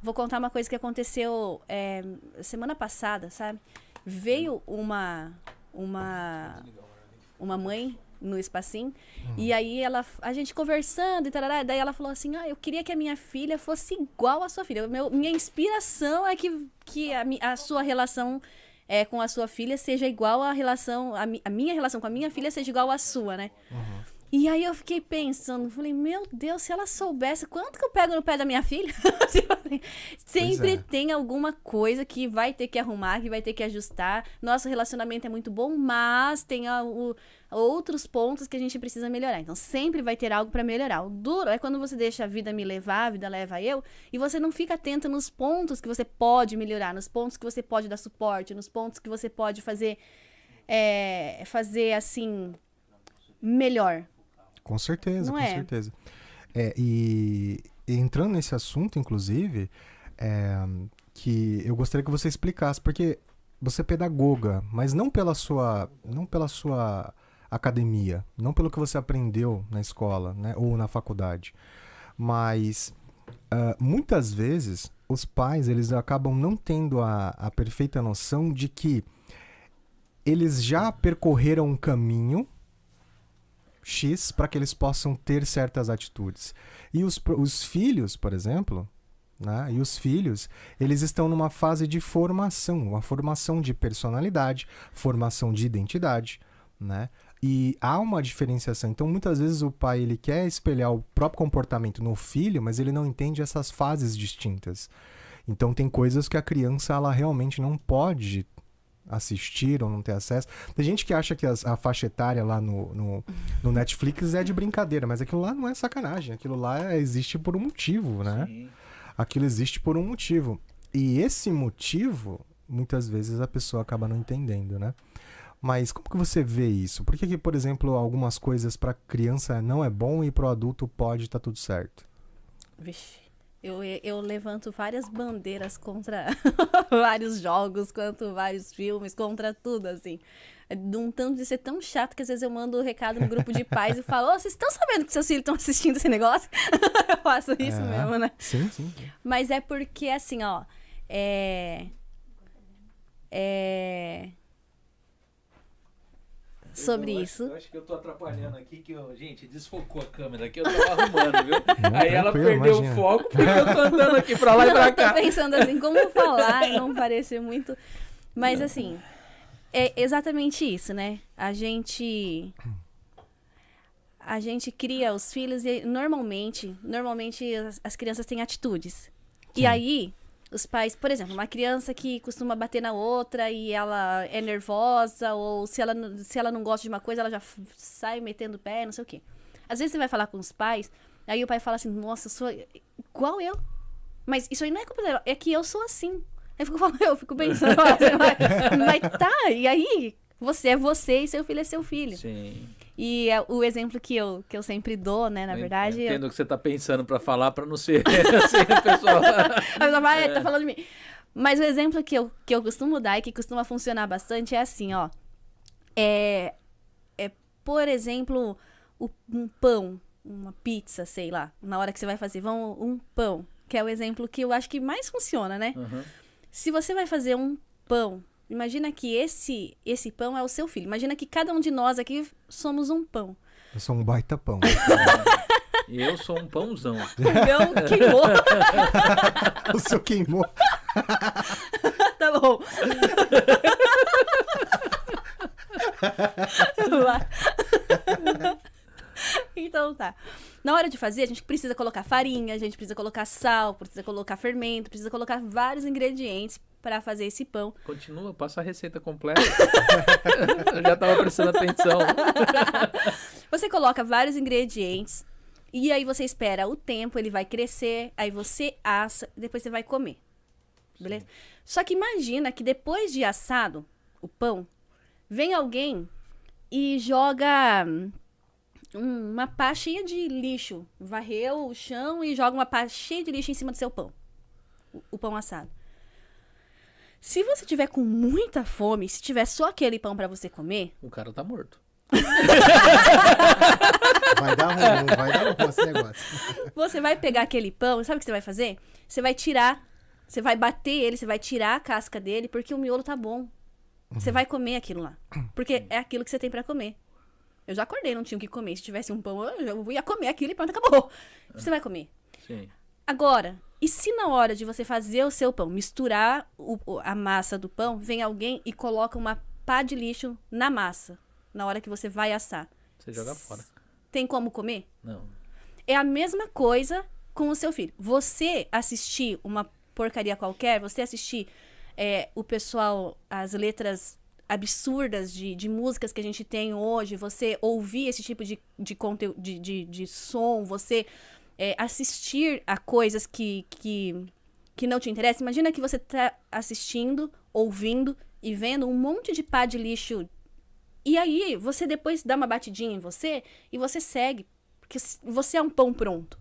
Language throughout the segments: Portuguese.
vou contar uma coisa que aconteceu semana passada, sabe? Veio uma mãe no espacinho, e aí a gente conversando e tal, daí ela falou assim, eu queria que a minha filha fosse igual à sua filha. Minha inspiração é que a sua relação com a sua filha seja igual à relação, a minha relação com a minha filha seja igual à sua, né? E aí eu fiquei pensando, falei, meu Deus, se ela soubesse quanto que eu pego no pé da minha filha, sempre tem alguma coisa que vai ter que arrumar, que vai ter que ajustar. Nosso relacionamento é muito bom, mas tem outros pontos que a gente precisa melhorar. Então sempre vai ter algo para melhorar. O duro é quando você deixa a vida me levar, a vida leva eu, e você não fica atento nos pontos que você pode melhorar, nos pontos que você pode dar suporte, nos pontos que você pode fazer assim, melhor. Com certeza, não com certeza. E entrando nesse assunto, inclusive, que eu gostaria que você explicasse, porque você é pedagoga, mas não pela sua academia, não pelo que você aprendeu na escola, né, ou na faculdade, mas muitas vezes os pais eles acabam não tendo a perfeita noção de que eles já percorreram um caminho X para que eles possam ter certas atitudes. E os filhos, por exemplo, né? E os filhos, eles estão numa fase de formação, uma formação de personalidade, formação de identidade, né? E há uma diferenciação. Então, muitas vezes o pai ele quer espelhar o próprio comportamento no filho, mas ele não entende essas fases distintas. Então, tem coisas que a criança ela realmente não pode assistir ou não ter acesso. Tem gente que acha que a faixa etária lá no Netflix é de brincadeira, mas aquilo lá não é sacanagem. Aquilo lá existe por um motivo, né? Sim. Aquilo existe por um motivo. E esse motivo, muitas vezes a pessoa acaba não entendendo, né? Mas como que você vê isso? Por que, por exemplo, algumas coisas para criança não é bom e para o adulto pode estar tudo certo? Vixe. Eu levanto várias bandeiras contra vários jogos, quanto vários filmes, contra tudo, assim. De um tanto de ser tão chato que às vezes eu mando um recado no grupo de pais e falo, vocês estão sabendo que seus filhos estão assistindo esse negócio? Eu faço isso mesmo, né? Sim, sim. Mas é porque, assim, sobre isso. Eu acho que eu tô atrapalhando aqui, gente, desfocou a câmera aqui, eu tava arrumando, viu? Não, aí ela perdeu o foco, porque eu tô andando aqui pra lá e pra cá. Eu tô pensando assim, como falar e não parecer muito... Mas assim, é exatamente isso, né? A gente cria os filhos e normalmente as crianças têm atitudes. Sim. E aí... Os pais, por exemplo, uma criança que costuma bater na outra e ela é nervosa, ou se ela não gosta de uma coisa, ela já sai metendo o pé, não sei o quê. Às vezes você vai falar com os pais, aí o pai fala assim, nossa, eu sou igual eu. Mas isso aí não é culpa dela, é que eu sou assim. Eu fico pensando, mas tá, e aí? Você é você e seu filho é seu filho. Sim. E o exemplo que eu sempre dou, né, na verdade... Eu entendo o que você tá pensando pra falar, pra não ser assim, a pessoa... tá falando de mim. Mas o exemplo que eu costumo dar e que costuma funcionar bastante é assim, ó. Por exemplo, um pão, uma pizza, sei lá, na hora que você vai fazer, um pão, que é o exemplo que eu acho que mais funciona, né? Uhum. Se você vai fazer um pão, imagina que esse pão é o seu filho. Imagina que cada um de nós aqui somos um pão. Eu sou um baita pão. E eu sou um pãozão. O meu queimou. O seu queimou. Tá bom. Então tá. Na hora de fazer, a gente precisa colocar farinha, a gente precisa colocar sal, precisa colocar fermento, precisa colocar vários ingredientes para fazer esse pão. Continua, passa a receita completa. Eu já tava prestando atenção. Você coloca vários ingredientes e aí você espera o tempo, ele vai crescer, aí você assa, depois você vai comer. Beleza? Sim. Só que imagina que depois de assado o pão, vem alguém e joga uma pá cheia de lixo. Varreu o chão e joga uma pá cheia de lixo em cima do seu pão. O pão assado. Se você tiver com muita fome, se tiver só aquele pão pra você comer... O cara tá morto. Vai dar ruim esse negócio. Você vai pegar aquele pão, sabe o que você vai fazer? Você vai tirar Você vai bater ele, você vai tirar a casca dele, porque o miolo tá bom. Você vai comer aquilo lá. Porque é aquilo que você tem pra comer. Eu já acordei, não tinha o que comer. Se tivesse um pão, eu ia comer aquilo e pronto, acabou. Você vai comer. Sim. Agora, e se na hora de você fazer o seu pão, misturar a massa do pão, vem alguém e coloca uma pá de lixo na massa, na hora que você vai assar? Você joga fora. Tem como comer? Não. É a mesma coisa com o seu filho. Você assistir uma porcaria qualquer, você assistir o pessoal, as letras absurdas de músicas que a gente tem hoje, você ouvir esse tipo de conteúdo, de som, você assistir a coisas que não te interessam. Imagina que você tá assistindo, ouvindo e vendo um monte de pá de lixo. E aí, você depois dá uma batidinha em você e você segue. Porque você é um pão pronto.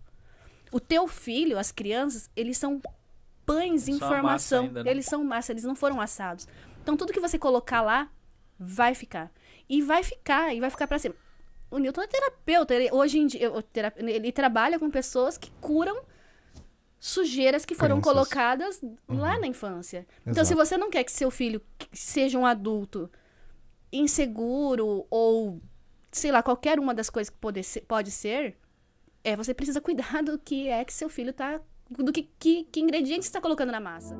O teu filho, as crianças, eles são pães em Só a formação. massa ainda, né? Eles são massa, eles não foram assados. Então, tudo que você colocar lá, vai ficar. E vai ficar pra sempre. O Newton é terapeuta. Hoje em dia, ele trabalha com pessoas que curam sujeiras que foram Crenças. colocadas lá na infância. Então, Exato. se você não quer que seu filho seja um adulto inseguro ou, sei lá, qualquer uma das coisas que pode ser, você precisa cuidar do que seu filho tá... do que ingredientes você tá colocando na massa.